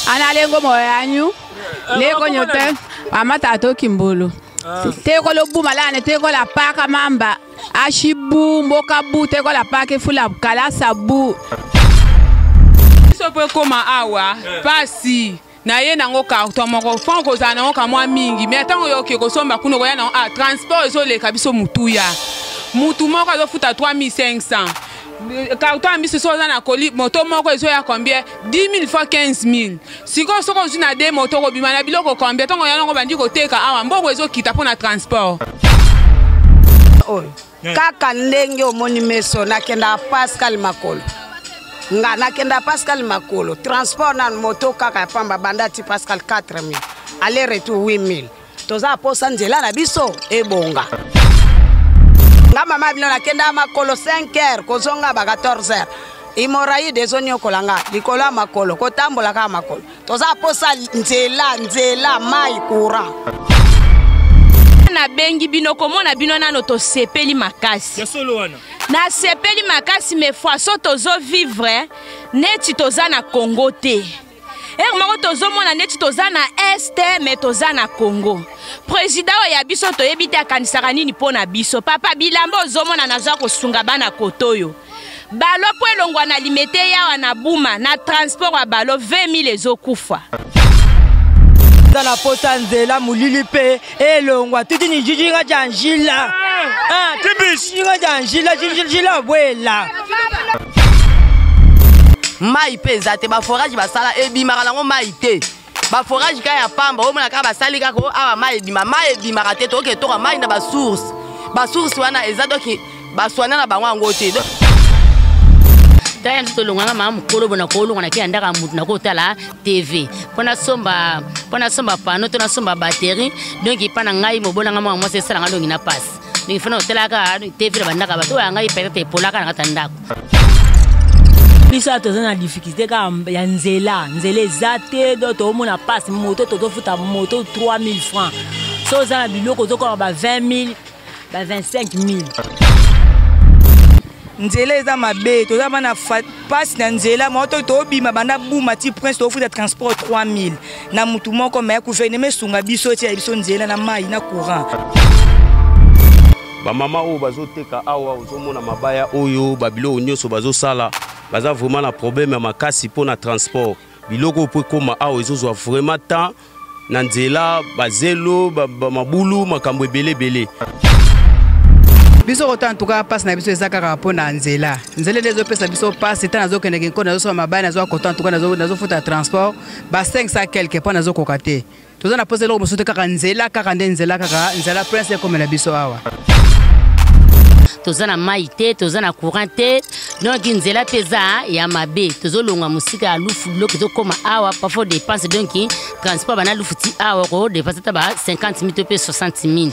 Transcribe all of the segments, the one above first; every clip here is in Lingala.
Analengo moyanyu. Leko nyote. Amata atoki mbulu. Teko lo buma lane teko la paka mamba. Ashibu mboka bu teko la paka fula kala sabu. So pe koma awa pasi na ye nango carton moko fonko za nango kamwa mingi mais tango yo ke ko somba kuno ya na transport ezo le kabiso mutuya mutu moko zo futa 3500 carton ambiso so za na koli moto moko ezo ya combien 10000 fois 15000 siko soko zina de moto ko bima na biloko combien tango ya nango bandi ko teka awa mboko ezo kita pona transport kaka ndenge omoni meso nakenda Pascal Makolo nga nakenda Pascal Makolo transport na moto kaka pamba bandati Pascal 4000 aller retour 8000 toza posa nzela na biso ebonga nga mama bino nakenda Makolo 5h kozonga ba 14h imorai dezoni okolanga likolo Makolo kotambola ka Makolo toza posa nzela mai courant na bengi bino komona bino nano to sepeli makasi na sepeli makasi me fois so tozo vivre neti toza na Congo te mako tozo mona neti toza na este me toza na Congo président ya biso to yebite akanisaka nini pona biso papa bilamba ozomona naza kosunga bana kotoyo balo po elongwa na limete yawa na buma na transport wa balo 20000 ezokufa dans la posa nzela mulili pe elongwa tuti ni jijinga janjila jijinga janjila jijila bwela mai pe zate ba forage basala ebimaka lango mai te ba forage ka ya pamba omona ka basali ka ko awa mai ebimaka te to ke to mai na ba source wana ezadoki baswana na bango ngote Taya nto longa mama mukolo bona kolonga na kiandaka mutu na kotala TV. Pona somba pano to na somba batterie donc ipana ngai mobona ngama mwa se sala ngalongi na passe. Donc fana hotela ka TV bandaka bato ya ngai peut-être polaka na tandako. Biso toza na difficulté ka ya nzela ezate do to mona passe moto to futa moto 3000 francs. So za biloko to ko ba 20000 ba 25000. Nzela eza mabe toza bana passe na nzela moto to bima banda buma ti prince to futa transport 3000 na mutu moko me gouvernement sunga biso ti biso nzela na mai na courant ba mama o bazoteka awa ozomona mabaya oyo babilo nyonso bazosala baza vraiment na problème ya makasi pona transport biloko po koma awa ezozwa vraiment temps na nzela bazelo mabulu makambo ebele biso kota ntuka passe na biso ezaka rapona nzela lezo pesa biso passe tana zo keneke ko nazo so mabaya nazo kota ntuka nazo futa transport ba 500 quelque pa nazo kokate toza na pose lo mosote kaka nzela kaka nzela prince comme la biso awa toza na maite toza na courant te donc nzela peza ya mabe tozolonga musika alufu loko tokoma awa parfois dépense donc transport bana lufuti awa ko dépense ta ba 50000 pe 60000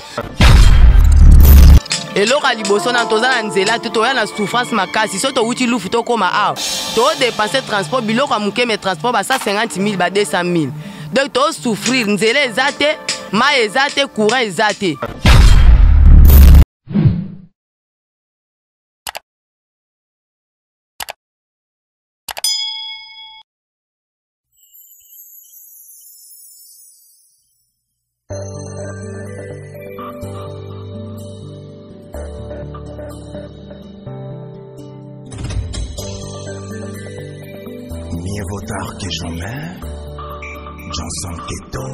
eloko liboso na toza na nzela te toya na souffrance makasi so to uti lufu to koma awa to dépenser transport biloko amuke me transport ba 150000 ba 200000 donc to souffrir nzela ezate mai ezate courant ezate Mieux vaut tard que jamais, Johnson Keto.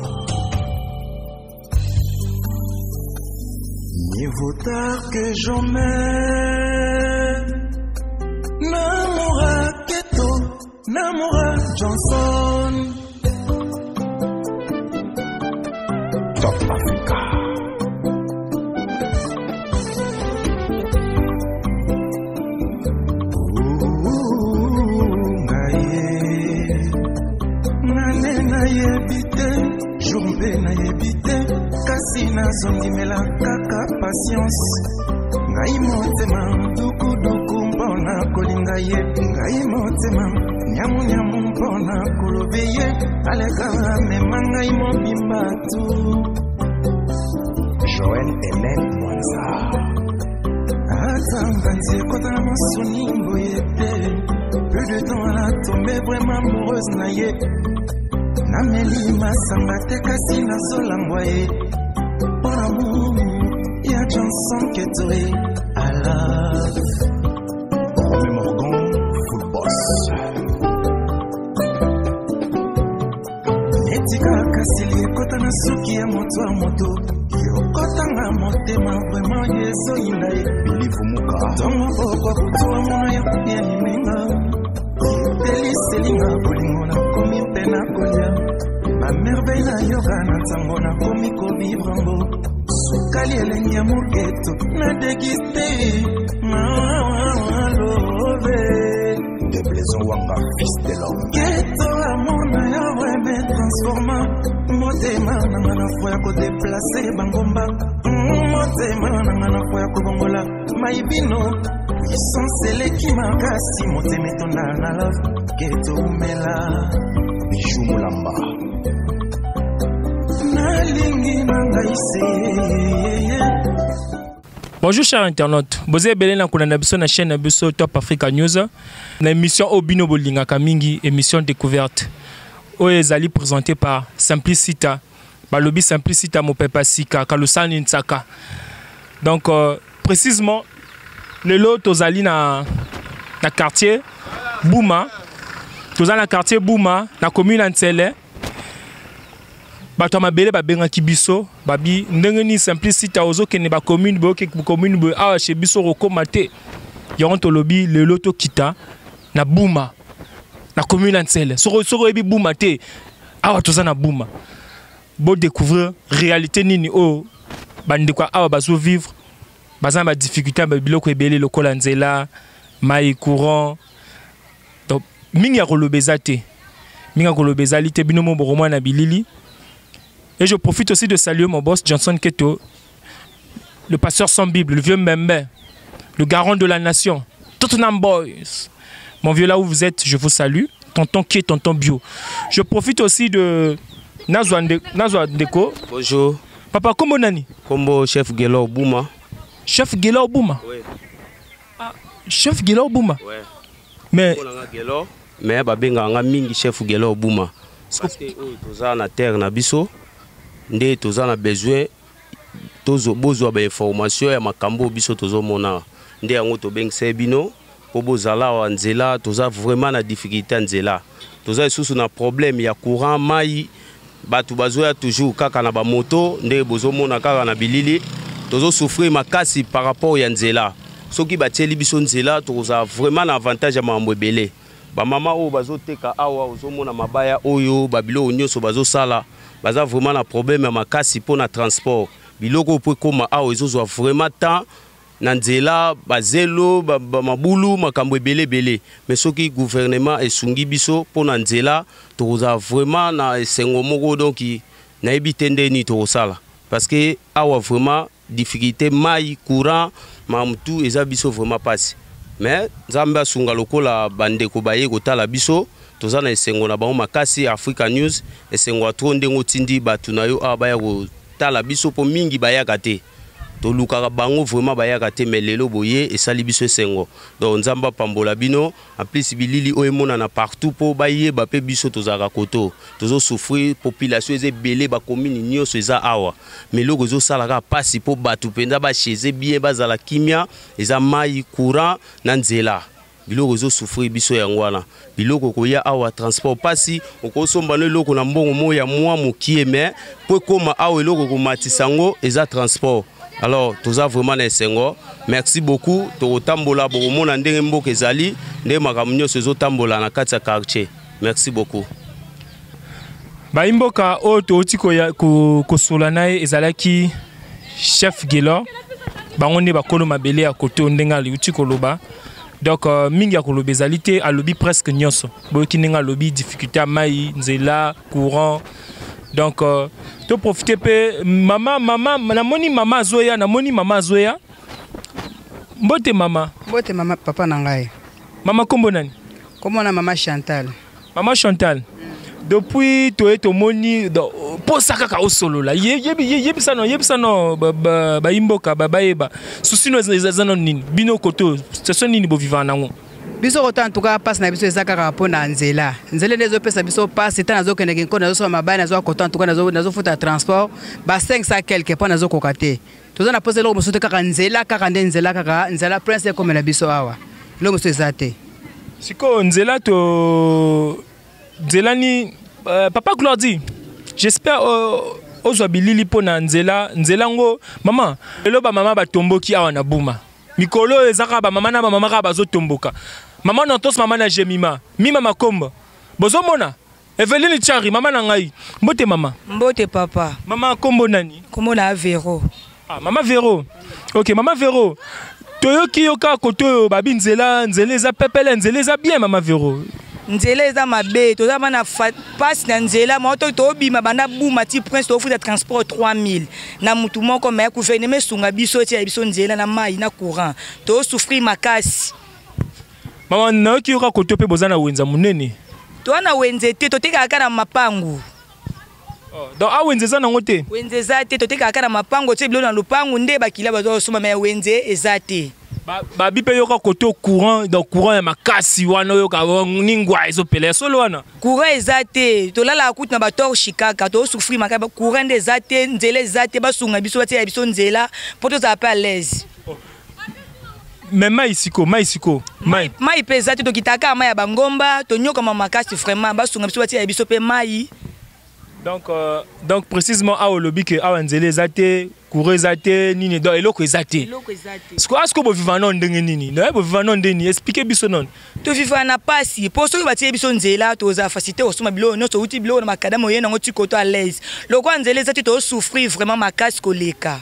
Mieux vaut tard que jamais, Namora Keto, Namora Johnson. Top Africa. Zongimela kaka patience ngai motema duku mbona kolinga ye ngai motema nyamu mbona kolobe ye alega mema ngai mobimba tu Joël Hélène Mwanza Azanganzi kota na masoni mboyete peu de temps à la tomber vraiment amoureuse na ye nameli masanga te kasi nazolangwa ye mpona mu ya Johnson Ketoe ala Romy Morgan full boss etika kasili ekota na suki ya moto a moto yokotanga motema vraiment yeso yinda ye bilivu muka tongo okwa kutua mona ya kupia nimenga deliselinga bolingo na komi mpe na kolia bamerveille na yoga na ntango na komi kovivrango sukali elengi ya moketo na degiste malove Deblaison Wanga, fils de l'homme. Keto amona ya weme transforma motema nanga na foya ko déplacer bangomba motema nanga na foya ko bongola maibino puissance eleki makasi motema etonda na love keto umela bijou mulamba nalingi nanga ise. Bonjour chers internautes, vous êtes bien dans la chaîne Top Africa News. La émission Obino Bolinga Kamingi, émission découverte. Oezali présentée par Simplicita, Balobi Simplicita Mopepa Sika, Kalusani Nsaka. Donc précisément, le lot Tozali na quartier Bouma, Tozali na quartier Bouma, na commune Nsele. Bato mabele ba benga kibiso babi ndengeni Simplicita ozo kene ba commune bo ke commune bo a chez biso rokomate yonto lobi le loto kita na Bouma na commune Nsele soro ebi Bouma te awa toza na Bouma bo découvrir réalité nini o bande kwa awa bazo vivre bazan ba difficulté ba biloko ebele lokola nzela mai courant donc mingi ya kolobeza te mingi ya kolobeza lite binomo boroma na bilili. Et je profite aussi de saluer mon boss Johnson Keto, le pasteur sans Bible, le vieux Mbembe, le garant de la nation, Tottenham Boys. Mon vieux là où vous êtes, je vous salue. Tonton Ké, tonton Bio. Je profite aussi de Nazwa Ndeko. Bonjour. Papa, comment nani? Combo chef Gelo Bouma. Chef Gelo Bouma? Oui. Ah, chef Gelo Bouma? Oui. Mais babenga nga mingi chef Gelo Bouma. Parce que toza na terre na biso. Nde toza na besoin tozo bozwa ba information ya makambo biso tozo mona nde yango to bengse bino po bozala wa nzela toza vraiment na difficulté nzela toza isusu na problème ya courant mai batu bazoya toujours kaka na ba moto nde bozo mona kaka na bilili tozo souffrir makasi par rapport ya nzela soki batieli biso nzela toza vraiment na avantage ya mambo ebele ba mama o bazoteka awa ozomona mabaya oyo babilo onyoso bazosala baza vraiment na problème ya makasi pour na transport biloko po koma awa ezozwa vraiment temps na nzela bazelo mabulu makambo ebele mais soki gouvernement esungi biso pour na nzela toza vraiment na esengo moko donc na ebite ndeni tokosala parce que awa vraiment difficulté mai courant mamtu eza biso vraiment passe mais nzambe asunga lokola bandeko baye kotala biso toza na esengo na bango makasi Africa News esengo atro ndengo tindi batu na yo abaya kotala biso po mingi bayaka te tolukaka bango vraiment bayaka te mais lelo boye esali biso esengo donc nzamba pambola bino en plus bilili o emona na partout po baye ba pe biso tozaka koto tozo souffrir population eze belé ba commune nyonso eza awa mais loko zo salaka pasi po batu penda ba cheze bien bazala kimia eza mai courant na nzela biloko zo souffrir biso yango wana biloko koya awa transport pasi okosomba no loko na mbongo mo ya mwa mokie mais po koma awa eloko komatisango eza transport. Alors, tout ça vraiment esengo. Merci beaucoup. Totambola bomona ndenge mboka ezali, nde makamunyo sezo tambola na kati ya quartier. Merci beaucoup. Ba imboka o to tiko ya ko solanae ezalaki chef Gelo. Bango ne bakolo mabele ya koto ndenga li utiko loba. Donc mingi ya koloba ezalité a lobby presque nyonso. Boki ndenga lobby difficulté mai nzela courant. Donc to profiter pe mama na moni mama zoya mbote mama papa nangai mama kombo nani kombo na mama Chantal depuis to moni posa kaka osolola yebisano ba imboka ba baeba susino ezazano nini bino koto station nini bo vivant nango biso kota en tout cas passe na biso ezaka rapona nzela nzela nezo pesa biso passe tana zo kene ko nazo so mabaya nazo kota en tout cas nazo futa transport ba 500 quelque point nazo kokate toza na pose lo mosote kaka nzela kaka nzela kaka nzela prince comme na biso awa lo mosote ezate siko nzela to nzela ni papa Claudie j'espère ozwa bilili pona nzela ngo mama lelo ba mama batomboki awa na buma mikolo ezaka ba mama na ba mama ka bazotomboka mama na tos mama na Jemima mima makomba bozomona Eveline Chari mama na ngai mbote mama mbote papa mama kombo nani kombo na Vero ah mama Vero OK mama Vero toyoki yoka koto babi nzela eza pepele nzela eza bien mama Vero nzela eza mabe toza bana passe na nzela moto tobima banda buma ti prince to futa transport 3000 na mutu moko me gouvernement sunga biso ti biso nzela na mai na courant to souffrir makasi mama na ki yoka koto pe bozana wenza munene to na wenze te to teka kana mapangu donc a wenze za nango te wenze za te to teka kana mapango ti bilo na lupangu nde bakila bazo soma me wenze ezate ba bipe yoka koto courant donc courant ya makasi wana yoka ningwa ezopela solo wana courant ezate to lala akuti na ba torche kaka to souffrir makaba courant nde ezate nzela ezate basunga biso batia ya biso nzela poto za pa à l'aise mais maisiko mai pesa te to kitaka mai ya bangomba to nyoka makasi vraiment basunga biso batia ya biso pe mai donc précisément à olobi que a nzela ezate courant ezate nini donc eloko ezate est-ce que bo vivant ndenge nini no bo vivant ndeni expliquer biso non to vivant na pasi poso yo batie biso nzela to za facilité osuma bilo no so uti bilo na makadamo yena ngoti koto à l'aise loko nzela ezate to souffrir vraiment makasi koleka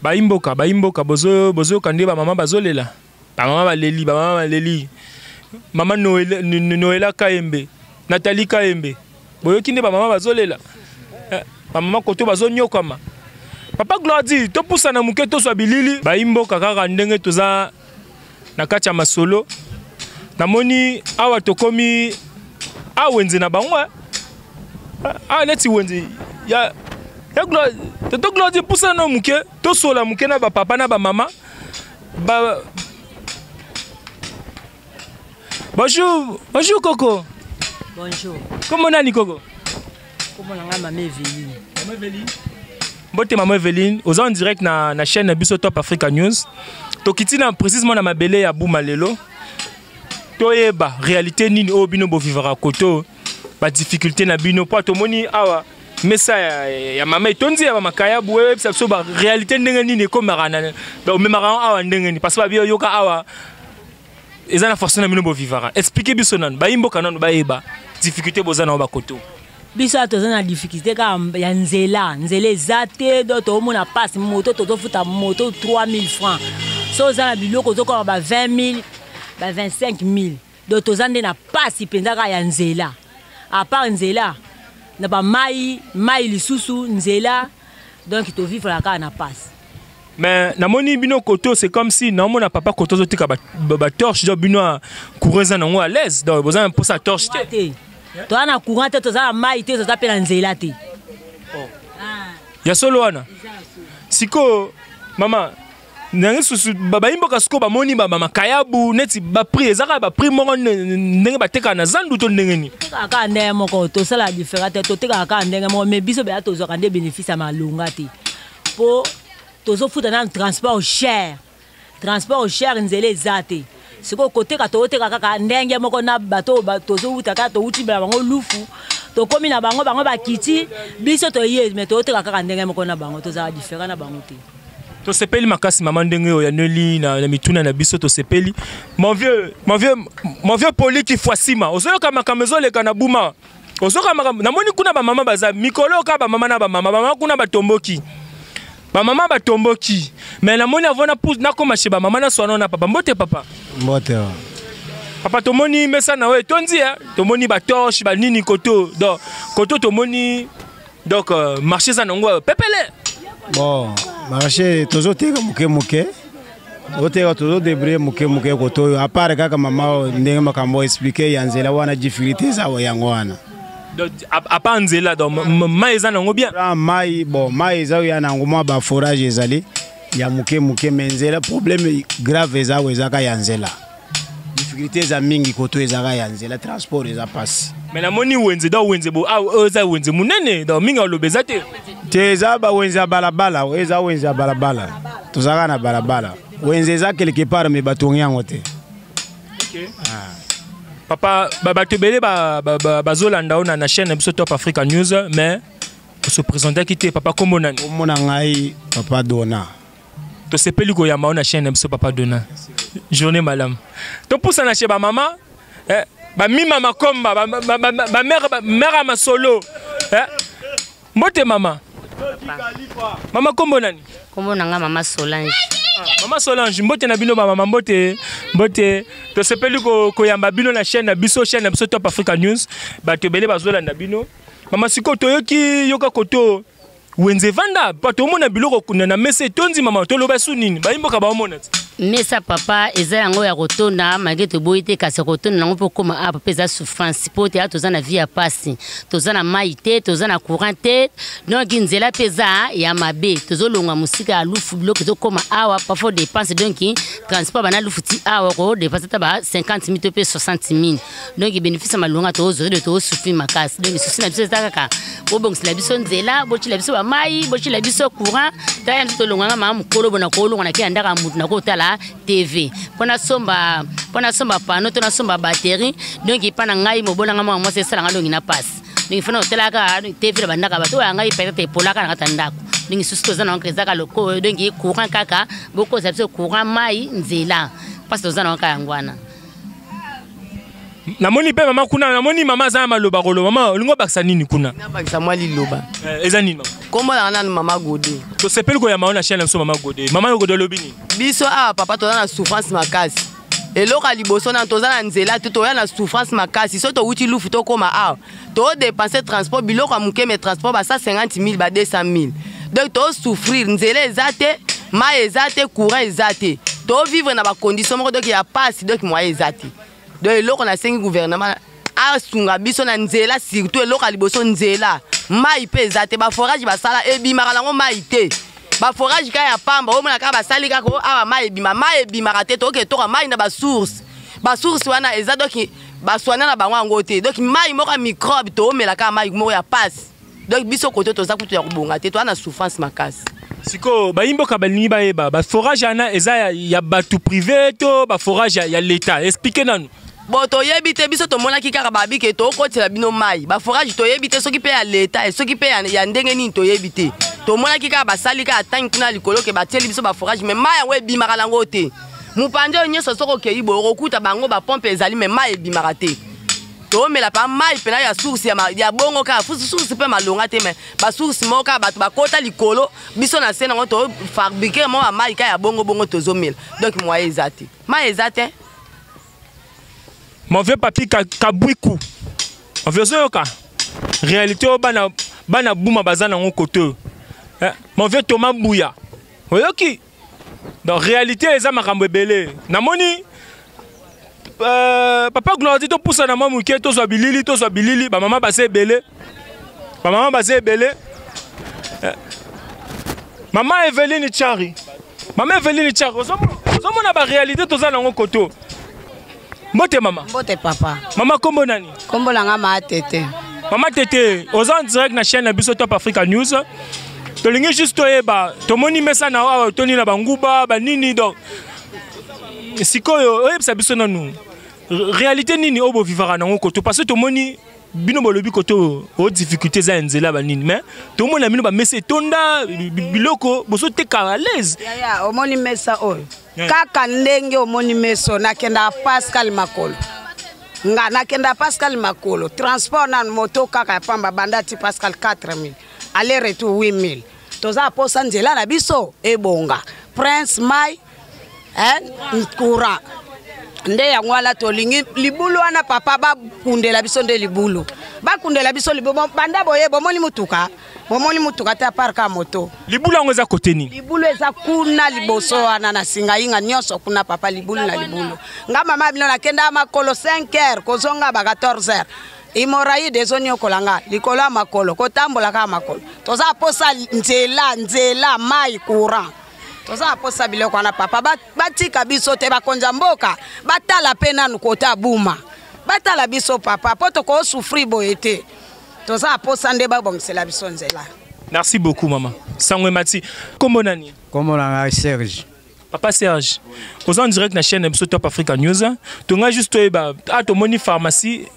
baimboka bozo kande ba mama bazolela ba mama baleli mama Noela Kaembe Nathalie Kaembe boyo kinde ba mama bazolela ba mama koto bazonyokama papa Claudie to poussa na muke to swa bilili baimboka kaka ndenge toza na kati ya masolo namoni awa tokomi awenze na bango neti wenze ya to Claudie poussa na muke to sola muke na ba papa na ba mama bonjour Coco. Bonjour. Comment nani Coco? Comment nanga maman Eveline. Maman Eveline. Bote maman Eveline, aux en direct na chaîne Biso Top Africa News. Tokiti na précisément na mabele ya Bouma lelo. Toyeba réalité nini o bino bo vivra koto. Ba difficulté na bino po to moni awa. Mesa ya mama tonzi ya makaya buwe so ba réalité ndenge nini ko marana. Ba memara awa ndenge ni parce que ba bio yoka awa. Ezana forcément bino bo vivra. Expliquez biso nan ba imboka nan ba yeba. Difficulté bozana ba koto. Biso tozana difficulté ka ya nzela ezate do to mona passe moto to futa moto 3000 francs. So zana biloko to ko ba 20000 ba 25000. Do tozande na passe penza ka ya nzela. À part nzela na ba mai lisusu nzela donc to vivre la ka na passe. Mais namoni bino koto c'est comme si namona papa koto zo tika ba torche do bino coureuse na ngo à l'aise donc bozana pour sa torche te. To ana courant te toza mai te toza pe na nzela te. Ya solo wana. Siko mama nange susu baba imboka siko ba moni ba mama kayabu neti ba prix ezaka ba prix moko ndenge bateka na zandu to ndenge ni. Aka ndenge moko to sala différente to teka aka ndenge moko mais biso be tozo ka nde bénéfice ya malunga te. Po tozo futa na transport cher nzela ezate. Siko côté ka to teka kaka ndenge moko na bato tozo utaka to uti ba bango lufu to komi na bango ba kiti biso to ye mais to teka kaka ndenge moko na bango toza différent na bango te. To sepeli makasi mama ndenge ya neli na mituna na biso to sepeli mon vieux poli qui foisima ozoyo kama kamezo le kana buma ozoyo kama na moni kuna ba mama baza mikolo ka ba mama na ba mama kuna batomboki ba mama batomboki mais na moni avona pousse na koma chez ba mama na swana na papa mbote papa papa to moni mesa na we tonzi to moni ba torche ba nini koto donc koto to moni donc marché za nango pepele. Bon, marché toujours teka muke oteka toujours débrouiller muke koto à part kaka mama ndenge makambo expliquer yanzela wana difficulté za yango wana. Donc à part nzela donc mai za nango bien. Mai za ya nango mwa ba forage ezali ya muke menzela problème grave za wezaka yanzela. difficulté za mingi koto ezaka ya nzela transport eza passe. Mais na moni wenze da wenze bo eza wenze munene da mingi olobeza te. Te eza ba wenze ya balabala, eza wenze ya balabala. Tozaka na balabala. Wenze eza quelque part me batongi yango te. OK. Papa bato belé bazolanda ona na chaîne biso Top Africa News mais se présenter qui te papa kombo nani? Kombo na ngai Papa Dona. To sepeli ko ya maona chaîne biso Papa Dona. Journée malam. To poussa na chez ba maman ba mi mama komba ba mère ma solo. Mbote mama. Mama kombo nani? Kombo nanga mama Solange. Mama Solange mbote na bino ba mama mbote to sepeli ko yamba bino na chaîne biso Top Africa News ba to belé bazola na bino. Mama siko toyoki yoka koto wenze vanda pato mona biloko kuna na mese tonzi mama toloba sunini ba imboka ba mona mesa papa eza yango ya kotonda magete boite kasi kotonda nango po koma apa pesa souffrance pote ya tozana vie ya pasi tozana maite tozana courant te donc nzela pesa ya mabe tozolonga musika alufu biloko zokoma awa parfois dépense donc transport bana lufuti awa ko dépense ta ba 50 000 pe 60 000 donc bénéfice malonga tozo de to souffrir makasi donc souci na biso kaka obong la biso nzela bochi la biso ba mai bochi la biso courant tayam tolonga mama mukolo bona ko longa na ki andaka mutu na ko tala TV pona somba pano tona somba batterie donc ipana ngai mobona ngama mo se sala ngalongi na passe donc fona hotela ka TV ba ndaka bato ngai peut-être polaka na katandako donc susto zana onkreza ka loko donc courant kaka boko za biso courant mai nzela parce que zana ka ngwana namoni pe mama kuna namoni mama za maloba kolo mama olingo bakisa nini kuna na bakisa mwali loba eza nini mama kombola na mama Godé to sepeli ko ya maona chaîne so mama Godé lobini biso papa to na souffrance makasi eloko liboso na tozana nzela te toya na souffrance makasi so to uti lufu to koma to dépenser transport biloko amuke me transport ba 150 000 ba 200 000 donc to souffrir nzela ezate mai ezate courant ezate to vivre na ba condition moko donc ya passe donc moyen ezate donc eloko na sengi gouvernement asunga biso na nzela surtout eloko liboso nzela mai pe ezate ba forage basala ebimaka nango mai te ba forage ka ya pamba o mona ka basali ka ko awa mai ebimaka te to ke to ka mai na ba source wana eza donc baswana na bango ngo te donc mai moko microbe to mela ka mai moko ya passe donc biso koto to za kutu ya kubonga te to ana souffrance makasi siko ba imboka balingi ba eba ba forage ana eza ya batu privé to ba forage ya l'état expliquez nanu bon to yebite biso to mona ki kaka babike to kotela bino mai ba forage to yebite soki pe ya l'état soki pe ya ndenge nini to yebite to mona ki kaka basali ka atangi kuna likolo ke bateli biso ba forage mais mai yango ebimaka lango te mupande onyeso soko ke ibo okuta bango ba pompe ezali mais mai ebimaka te to mela pa mai pena ya source ya bongo ka source pe malonga te mais ba source moka bato bakota likolo biso na sena ngo to fabriquer mo mai ka ya bongo to zomela donc moi ezate mai ezate mon vieux papi kabwiku on veut ça ka réalité bana bouma bazana ngo kote mon vieux Thomas Bouya oyoki dans réalité eza makambo ebele namoni papa Gloire to poussa na mamu ke to so bilili ba mama base ebele mama Eveline Chari ozomona ba réalité to za nango koto mbote mama mbote papa mama kombo nani kombo langa ma tete mama tete oza en direct na chaîne biso Top Africa News tolingi juste eba tomoni mesa na awa toni na banguba banini donc sikoyo oyebisa biso nanu réalité nini obo vivara nango koto parce que tomoni bino bolobi koto o difficulté za nzela banini mais tomona bino ba mesa tonda biloko boso teka à l'aise ya omoni mesa oyo kaka ndenge omoni meso nakenda Pascal Makolo nakenda Pascal Makolo transport na moto kaka pamba banda ti Pascal 4000 aller retour 8000 toza posa nzela na biso ebonga Prince Mai courant nde yango ala tolingi libulu wana papa bakundela biso nde libulu bakundela biso libulu banda boye bomoni mutuka te parka moto libulu yango eza kote nini libulu eza kuna liboso wana na singa inga nyonso kuna papa libulu na libulu nga mama bino nakenda makolo 5h kozonga ba 14h imorai dezoni okolanga likolo makolo kotambola ka makolo toza posa nzela mai courant toza posa biloko na papa batika biso te bakonja mboka batala pe nanu kota buma batala biso papa po toko souffrir boye te toza posa nde babongisela biso nzela. Merci beaucoup maman. Sangwe Mati. Comment nani? Comment on Serge. Papa Serge. Aux en direct na chaîne Top Africa News. Tu as juste moni pharmacie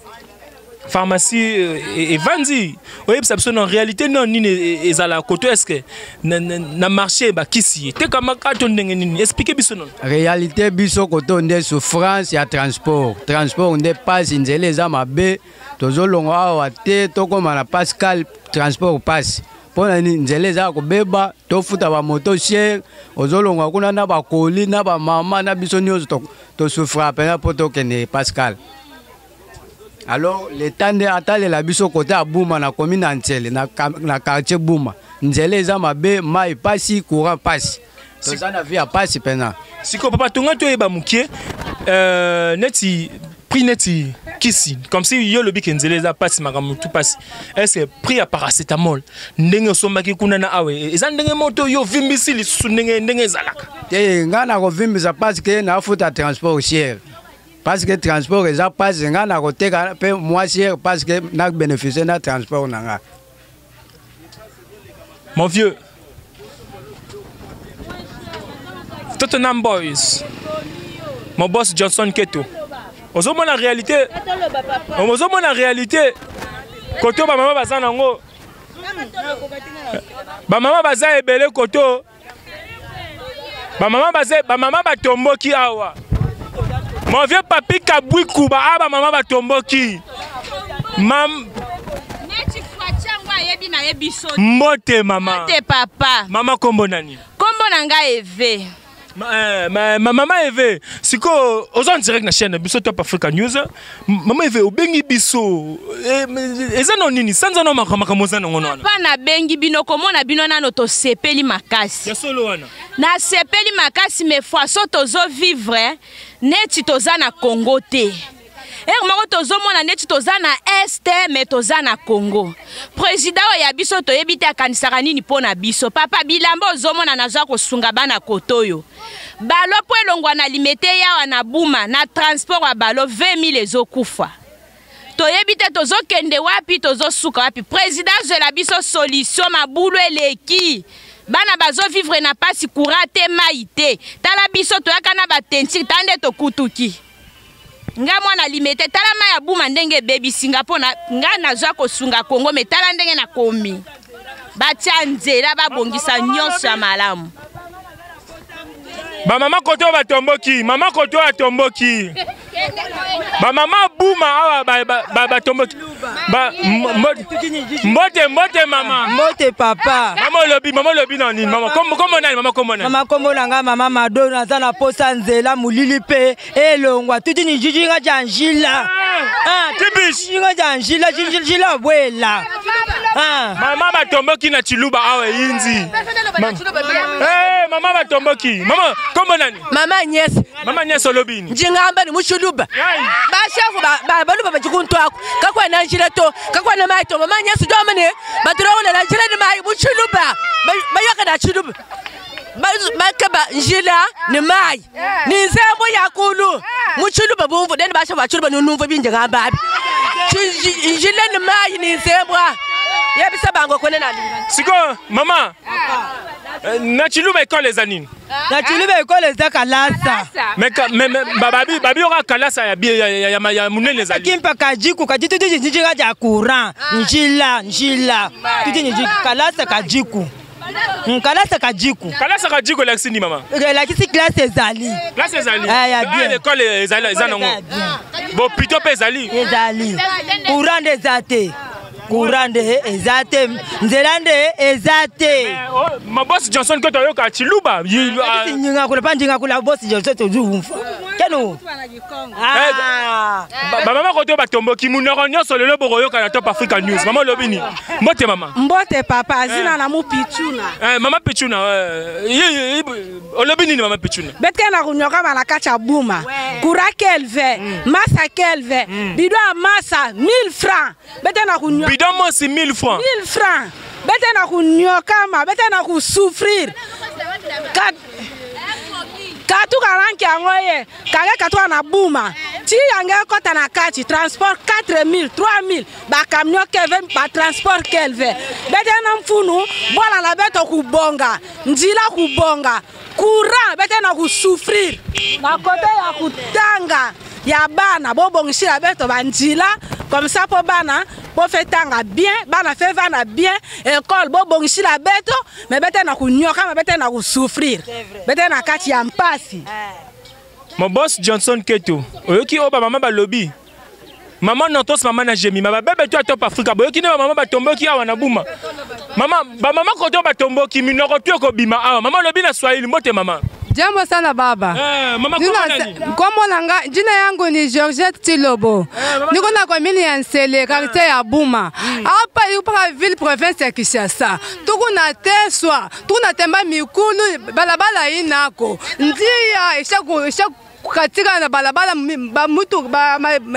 et vandi. Oui, ça en réalité non ni ezala koto est-ce que na marché ba kisi. Te kama kato ndenge expliquer biso non. Réalité biso koto nde souffrance ya transport. Transport nde passe nzele za mabe. Tozolongo awa te tokoma na Pascal transport passe. Pona ni nzele za kobeba tofuta ba moto cher ozolonga kuna na bakoli na ba mama na biso nyozo to souffra pena poto kene Pascal. Alors le temps de atale la biso côté à Bouma na commune Nzele na quartier Bouma nzele za mabe mai pasi courant passe to za na via passe pena siko papa tonga to eba mukie neti prix neti kisi comme si yo lobi kenzele za passe makamu tout passe est-ce prix à paracétamol ndenge sombaki kuna na awe eza ndenge moto yo vimbisi lisusu ndenge zalaka ngana ko vimbisa parce que na futa transport cher parce que transport eza passe ngana ko teka pe moins cher parce que na bénéficier na transport nanga. Mon vieux Tottenham Boys mon boss Johnson Keto ozomona la réalité koto ba mama baza nango ba mama baza ebele koto ba mama batomboki awa mon vieux papi kabwi kuba aba mama batomboki mbote mama mbote papa mama kombo nani kombo nanga Eve Maman Eve, siko aux en direct na chaîne biso Top Africa News. Maman Eve obengi biso. Eza no nini sanza no makamaka mozana ngono wana. Pa na bengi bino komona bino nano to sepeli makasi. Ya solo wana. Na sepeli makasi me fois so tozo vivre neti toza na Congo te. Mako tozomona neti toza na Este me toza na Congo. Président ya biso toyebi te akanisaka nini pona biso. Papa bilamba ozomona nazwa kosunga bana kotoyo. Balo po elongwa na limete yawa na Buma na transport wa balo 20 000 ezokufa. Toyebi te tozokende wapi tozosuka wapi. Président de la biso solution mabulu eleki. Bana bazo vivre na pasi kurate maite. Tala biso toyaka na batenti tande tokutuki. Nga mwana limete tala maya Buma ndenge baby Singapore na nga nazwa kosunga Congo me tala ndenge na komi batia nzela babongisa nyonso ya malamu ba mama koto batomboki mama koto atomboki ba mama Buma awa ba tomboki ba mbote mama mbote papa mama lobi na nini mama kombo nani mama kombo nanga mama Madonna za na posa nzela mulili pe elongwa tuti ni jijinga janjila tibish jinga janjila jinjila bwela mama batomboki na Chiluba awe inzi mama batomboki mama kombo nani mama Nyes olobini njingamba ni mushuluba ba chef ba baluba bajikuntu ako kakwa na njira to kakwa na mai to mama Nyes do mane baturo na njira ni mai mushuluba bayoka na Chiluba bakaba njira ni mai ni nzembo yakulu mushuluba bumvu den ba chef ba Chiluba ni numva binjingamba abi njira ni mai ni nzembo yebisa bango kone na siko mama na Chiluba école les anines na Chiluba école za kalasa mais babi ora kalasa ya munene za kimpa kajiku kajitu njinga ja courant njila tuti njinga kalasa kajiku kalasa kajiku laksini mama lakisi classe ezali ya bien l'école ezali nango bo plutôt pe ezali courant ezate Kurande ezate nzelande ezate ma boss Johnson ko toyoka Chiluba njinga kula panjinga kula boss Johnson tozuumfa keno ba mama ko to batomboki munoko nyonso lelo bokoyoka na Top Africa News mama lobini mbote mama mbote papa zina na mu Pichuna mama Pichuna olobini ni mama Pichuna betke na kunyoka bana kacha Buma kura kelve masa kelve bidwa masa 1000 francs bete na kunyoka bidwa mosi 1000 francs 1000 francs bete na kunyoka ma bete na kusouffrir katu karanki yango ye kage katu na buma ti yange kota na kati transport 4000 3000 ba camion keve ba transport kelve bete na mfunu bola na beto kubonga njila kubonga courant bete na kusouffrir na kote ya kutanga ya bana bobongishila beto banjila comme ça po bana bo fetanga bien bana fait vana bien école bobongishila beto mais bete na kunyoka mais bete na kusouffrir bete na kati ya mpasi. Mon boss Johnson Keto oyoki oba mama balobi mama notos mama na jemi mama bebe to top Afrika boyoki ne mama batomboki awa na buma mama ba mama koto batomboki minoko to ko bima awa mama lobi na Swahili mbote mama. Jambo sana baba. Mama komo nanga jina yangu ni Georgette Tilobo. Niko na komini ya Nsele quartier ya Buma. Hapa yupo ville province ya Kinshasa. Tuko na teswa, tuko na temba mikulu balabala inako. Ndia isha katika na balabala mutu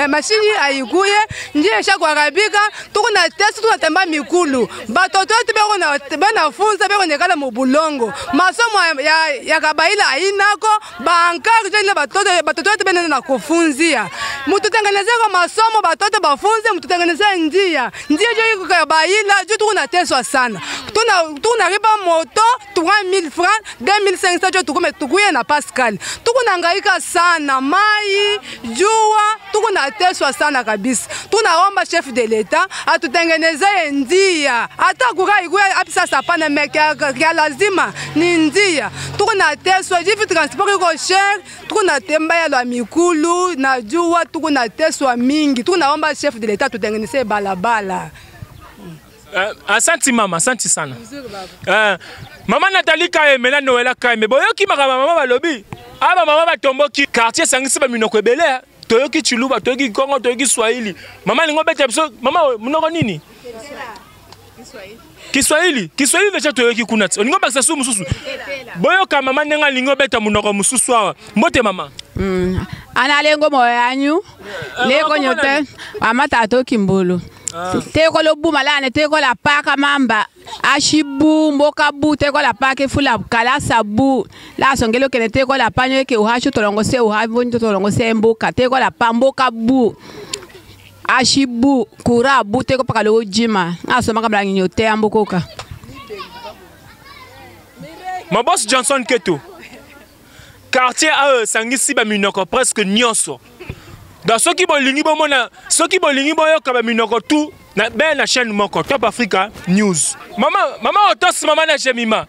mashini aiguye njie sha kuharibika tuko na test tunatemba mikulu batoto wetu beko na banafunza beko nekala mu bulongo masomo ya kabaila ainako bankari jina batoto wetu bena na kufunzia mututengenezea kwa masomo batoto bafunze mututengenezea njia jo iko kabaila jo tuko na teswa sana tuna riba moto 3000 francs 2500 jo tukuye na Pascal tuko na ngaika sana mai jua tuko na teswa sana kabisa tunaomba chef de l'etat atutengenezee ndia hata kurai kwa apisa sapana meka ya lazima ni ndia tuko na teswa jivi transport iko cher tuko na temba ya la mikulu na jua tuko na teswa mingi tunaomba chef de l'etat atutengenezee balabala. Asante mama, asante sana. Mama Nathalie Kaeme na Noela Kaeme boyoki makaba mama balobi aba mama batomboki quartier sangisi ba minoko ebele toyoki Chiluba toyoki Kongo toyoki Swahili mama lingo bete biso mama munoko nini Kiswahili vecha toyoki kuna oningo bakisa su mususu boyoka mama nenga lingo beta munoko mususu awa mbote mama ana lengo moyanyu leko nyote amata toki mbulu teko lo buma lane teko la paka mamba ashibu mboka bu teko la paka fula kala sabu la songelo kene teko la panyo ke uhashu tolongose uhavu nto tolongose mboka teko la pamboka bu ashibu kura bu teko paka lo jima aso makabla nyote ambokoka. Ma boss Johnson Keto quartier a sangisi ba minoko presque nyonso dans ceux qui bolingi bomona ceux qui bolingi boyoka ba minoko tout na ben na chaîne moko Top Africa News mama otos mama na jemima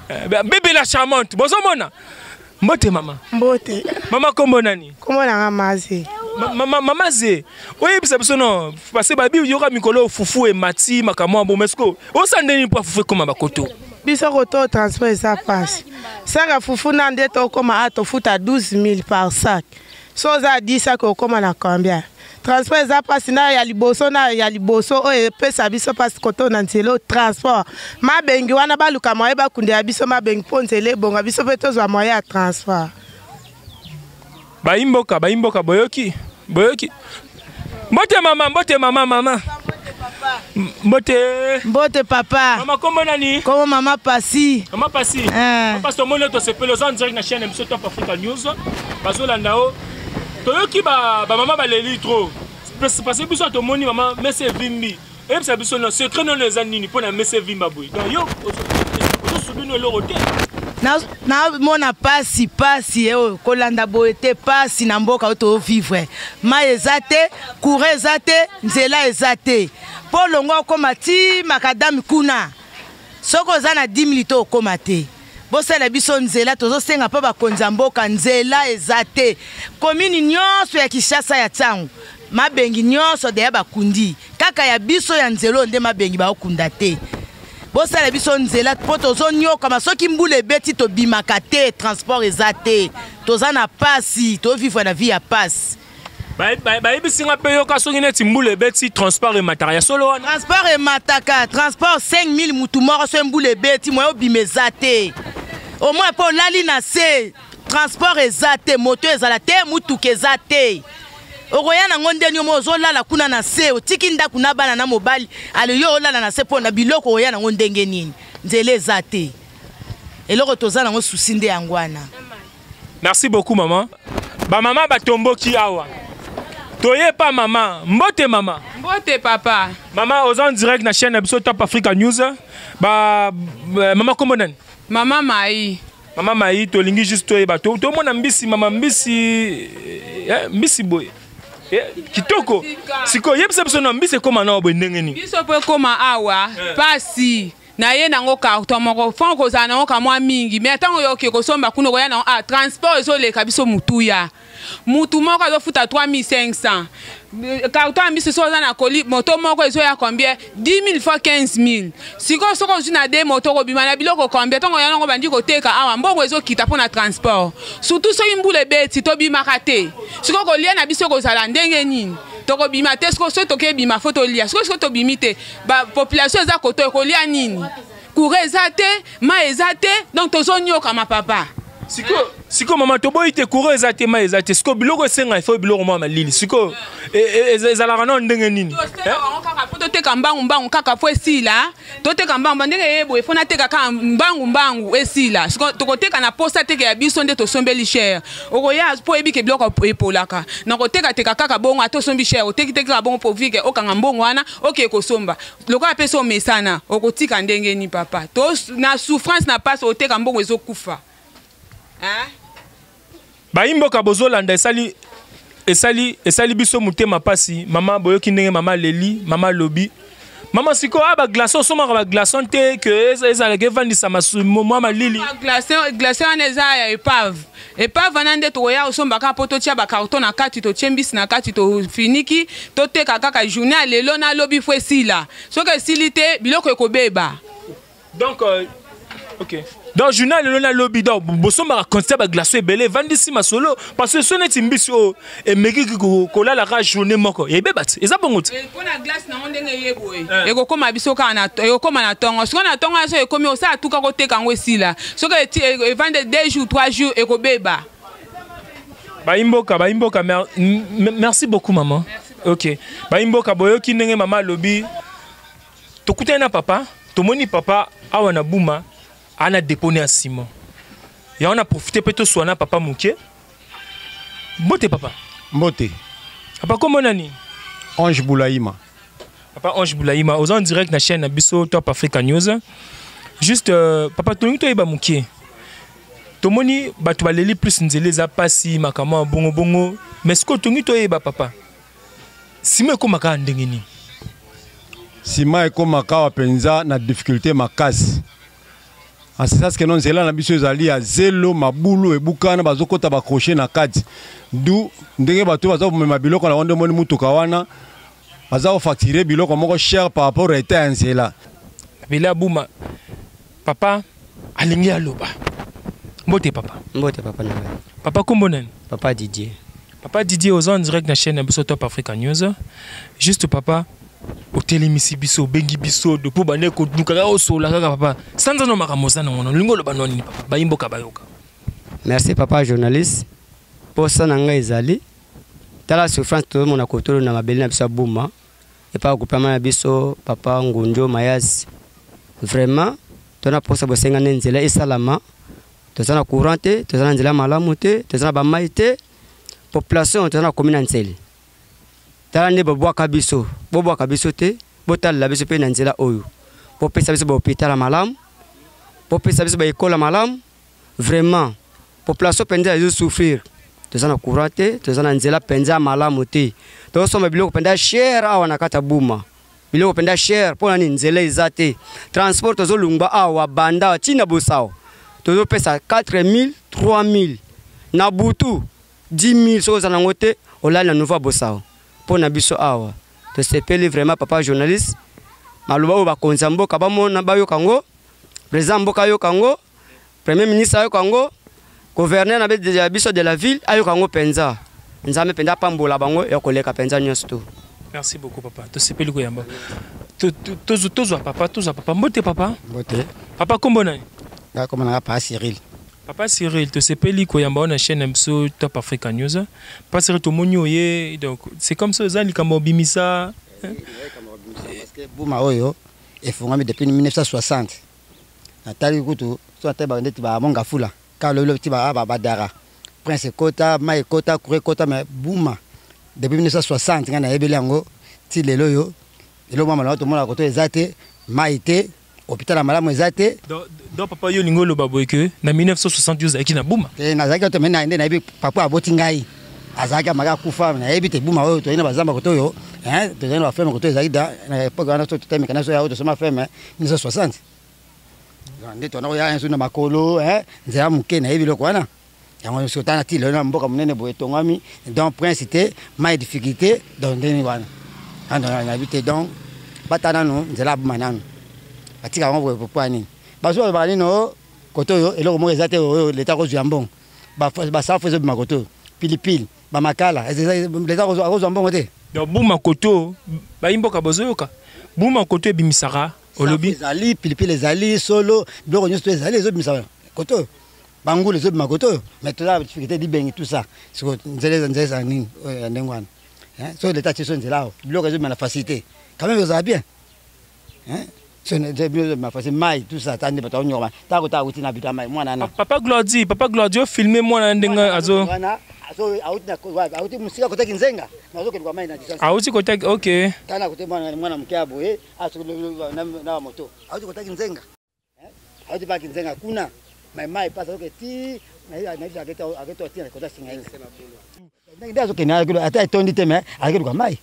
bébé la charmante bozo mona mbote mama kombo nani kombo na maze mama ze oui bisa biso non parce que ba bi yoka mikolo fufu e mati makamwa bo mesko o sandeni pa fufu koma bakoto biso koto transport ça passe ça fufu na ndeto koma ato futa 12000 par sac. So za 10 sacs au comment na combien transport za passe na ya liboso o e pesa biso passe koto na ntelo transport mabengi wana baluka moye bakunde ya biso mabengi ponzele bonga biso peto za moye ya transport baimboka boyoki mbote mama mbote papa mama kombo nani komo mama pasi papa so mono to sepelo zan direct na chaîne emission Top Africa News bazolanda o toyoki ba mama baleli trop parce que biso to moni mama messe vimbi et ça biso no secret no les anini pona messe vimba boy donc yo subino le roté na mona pasi eo kolanda boete pasi na mboka oto vivre ma ezate courant ezate nzela ezate po longo komati makadami kuna soko za na 10 minutes okomate bosala biso nzela tozosenga pa bakonza mboka nzela ezate komini nyonso ya Kinshasa ya tangu mabengi nyonso de bakundi kaka ya biso ya nzelo nde mabengi bakunda te bosala biso nzela po tozonyoka masoki mbule beti to bimaka te transport ezate toza na pasi to vivre na vie ya pasi bisinga pe yoka soki neti mbule beti transport et matériel solo wana transport et mataka transport 5000 mutu moko so mbule beti moyo bimezate au moins pour lali na se transport ezate moto ezala te mutuka ezate okoya na ngonde nyo mozo lala kuna na se otiki ndaku na bana na mobali ale yo lala na se pona biloko oya na ngonde ngenini nzele ezate eloko toza nango susi nde yango wana. Merci beaucoup maman. Ba maman batomboki awa. Toye pas maman, mbote maman. Mbote papa. Maman aux en direct na chaîne Abisso Top Africa News. Maman comment nani? Maman Maï. Maman Maï tolingi juste toye ba to mona mbisi maman mbisi mbisi boy. Kitoko. Siko yebisa biso na mbisi koma na obendenge ni. Biso pe koma awa pasi. Na ye nango carton moko fon ko za nango kamwa mingi mais tango yo ke ko somba kuno ko ya na transport ezo le kabiso mutuya. Mutu moko azo futa 3500. Carton ambiso so za na koli moto moko ezo ya combien 10 000 fois 15 000. Siko soko zuna de moto ko bimana biloko combien tango ya nango bandi ko teka awa mbongo ezo kita pona transport. Surtout so imbule beti to bimaka te. Siko ko lia na biso ko zala ndenge nini. Toko bima te sko so toke bima photo lia sko to bimite ba population za koto ko lia nini courant ezate ma ezate donc tozo nyoka ma papa siko mama toboyi te courant ezate ma ezate siko biloko esenga ifo biloko mama lili siko ezalaka na ndenge nini kaka photo te kambangu kaka po esila to te kambangu ndenge yebo efona te kaka mbangu esila siko tokoteka na posta te ya biso nde to sombeli cher okoya po ebike biloko epolaka na koteka te kaka bongo ato sombi cher oteki te kaka bongo po vike okanga mbongo wana oke kosomba lokola pesa o mesana okotika ndenge ni papa to na souffrance na passe oteka mbongo ezokufa Baimboka bozolanda esali biso mutema pasi mama boyoki ndenge mama leli mama lobi mama siko aba glaçon soma ba glaçon te que ezala ke vandisa mwa malili glaçon eza ya epave nande to ya osomba ka poto tia ba carton na kati to tiembisi na kati to finiki to teka kaka journée lelo na lobi fo esila soki esili te biloko ekobeba donc ok. Dans le journal, on a lobby dans Bosoma concept à glace belé vendisi ma solo parce que ce n'est imbiso et meki kola la rage journée moko et bebat et ça bon et pour la glace na ndenge yebo e ko koma biso kana e ko koma na tongo so na tongo so e komi o sa tuka ko teka ngwesila so que e vende 2 jours 3 jours e ko beba Baimboka merci beaucoup maman. OK Baimboka boyoki ndenge mama lobby tokutana papa tomoni papa awa na buma on a déponé à Simon. Et on a profité peut-être soit na papa Mouké. Mbote papa. Mbote. Papa comment nani? Ange Boulaïma. Papa Ange Boulaïma aux en direct na chaîne Abisso Top Africa News. Juste papa Tony to eba Mouké. Tomoni batu baleli plus nzele za pasi makama bongo mais ce que Tony to eba papa. Simon ko maka ndenge ni. Simon ko maka penza na difficulté makasi. C'est ça que nous avons na biso ezali ya zelo mabulu ebukana bazokota ba crochet na kati du ndenge bato bazo mema biloko na wande moni mutuka wana bazo facturer biloko moko cher par rapport à état nzela bila buma papa alingi aloba mbote papa na papa kombo nani papa Didier aux en direct na chaîne Abisso Top Africa News juste papa hôtel misi biso bengi biso de po bane ko dukaka osola kaka papa sanza no makamosa na ngono lingolo banoni papa baimboka bayoka. Merci papa journaliste pour ça nanga ezali tala souffrance tout mon akotolo na mabeli na biso buma et pas occupement na biso papa Ngunjo Mayas vraiment tona posa bosenga nzela esalama tozana courante tozana nzela malamu te tozana ba maite population tozana commune nzeli tala ne bobwaka biso te botala biso pe na nzela oyo popesa biso ba hôpital malamu popesa biso ba école malamu vraiment population penza ezo souffrir tozana courante tozana nzela penza malamu te to soma biloko penda cher awa na kata buma biloko penda cher pona ni nzela ezate transport tozo lungba awa banda tina bosao tozo pesa 4000 3000 na butu 10000 so zana ngote olala nouveau bosao pona biso awa to sepeli vraiment papa journaliste maluba o ba konza mboka ba mona ba yo kango président mboka yo kango premier ministre yo kango gouverneur na biso de la ville ayo kango penza nzame penda pambola bango ya koleka penza nyosto. Merci beaucoup papa to sepeli ko yamba tozo papa mbote papa kombo nani nga kombo na papa Cyril to sepeli ko yamba na chaîne Abisso Top Africa News pas Cyril to monyo ye donc c'est comme ça zali kama bimisa parce que buma oyo efungami depuis 1960 natali kutu so ata ba ndeti ba monga fula ka lo ti ba dara prince kota mai kota kure kota mais bouma depuis 1960 ngana ebele yango ti lelo yo elo mama na to mona koto ezate maite hôpital ya malamu ezate donc papa yo lingolo baboyeke na 1972 aki na bouma na zaki to mena ende na ebi papa aboti ngai azaki amaka kufa na ebi te bouma oyo to ina bazamba koto yo to ina ba femme koto ezaki da na époque wana to teme kana so ya to soma femme 1960 nde to na ya nso na makolo nzela muke na ebi loko wana yango so tana ti le na mboka munene boye tongami donc principalité ma difficulté donc ndeni wana ando na habité donc batana no nzela bouma nanu atika ngo boye poa nini baso ba nino koto yo eloko mo ezate oyo leta ko zuyambon ba sa faisait bima koto pilipili ba makala leta ko zuyambon te donc bouma koto ba imboka bozoyoka bouma koto ebimisaka olobi ezali pilipili ezali solo biloko nyonso ezali ezobimisaka koto bangulu ezobima koto mais toza difficulté dibengi tout ça siko nzela nini ndengwana so leta tiso nzela biloko ezobima na facilité quand même ça va bien so ma facile mai tout ça tande bata onyoma tako ta uti na bita mai mwana na papa Glody filmer mwana ndenga azo auti na auti musika kotaki nzenga nazo kwa mai na distance auti kotaki okay kana kote mwana mkiabo aso na moto auti kotaki nzenga auti baki nzenga kuna mai pasa oketi na aketo tina kota singa ile ndio azo kena ata tondi teme aketo kwa mai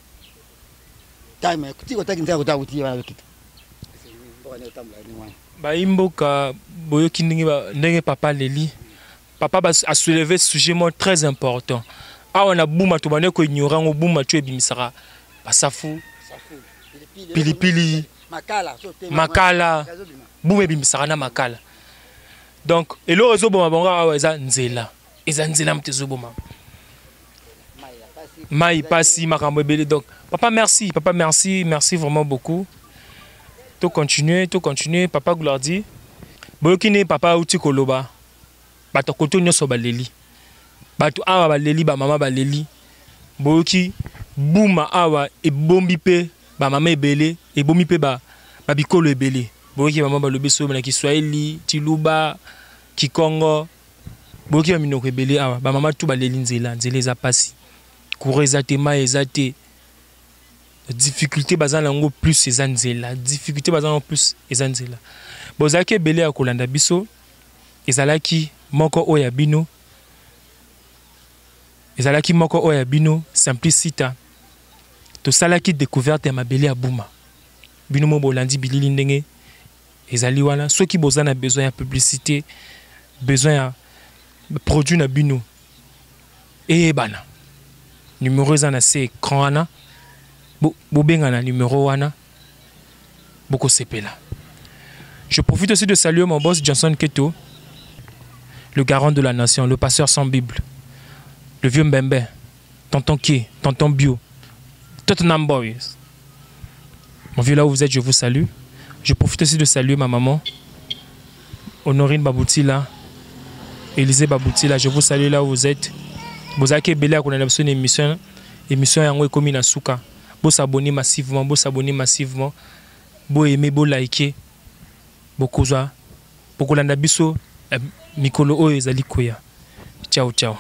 time kutiko taki nzenga kota uti wana kita baimboka boyoki ndenge papa leli papa a soulevé sujet très important awa na bouma to bane ko ignorer ngo bouma tu ebimisaka basafu pilipili makala bouma ebimisaka na makala donc elo ezoboma bonga awa eza nzela mtezo boma mai pasi makambo ebele donc papa merci vraiment beaucoup. To continuer papa Glody boyokine papa uti koloba bato koto nyoso baleli bato awa baleli ba mama baleli boyoki bouma awa ebombi pe ba mama ebele ebombi pe ba bikolo ebele boyoki mama balobi so na Kiswahili Tiluba Kikongo boyoki ba minoko ebele awa ba mama tu baleli nzela eza pasi kureza te mai ezate difficulté bazanango plus ezanzela difficulté bazanango plus ezanzela bozaki ebele ya kolanda biso ezalaki moko oya bino simplicita tosalaki découverte ya mabele ya buma bino mo bolandi bilili ndenge ezali wana soki bozana besoin ya publicité besoin ya produit na bino bana numéro ezana se écran wana Bobengana numéro wana Boko Sepela. Je profite aussi de saluer mon boss Johnson Keto, le garant de la nation, le passeur sans Bible, le vieux Mbembe, tonton Ké, tonton Bio, Tottenham Boys. Mon vieux, là où vous êtes, je vous salue. Je profite aussi de saluer ma maman, Honorine Baboutila, Élisée Baboutila. Je vous salue là où vous êtes. Vous avez belé à une émission yango ekomi na suka. Vous s'abonnez massivement, vous aimez, vous likez, beaucoup za, beaucoup landa biso, mikolo o ezali koya. Ciao ciao.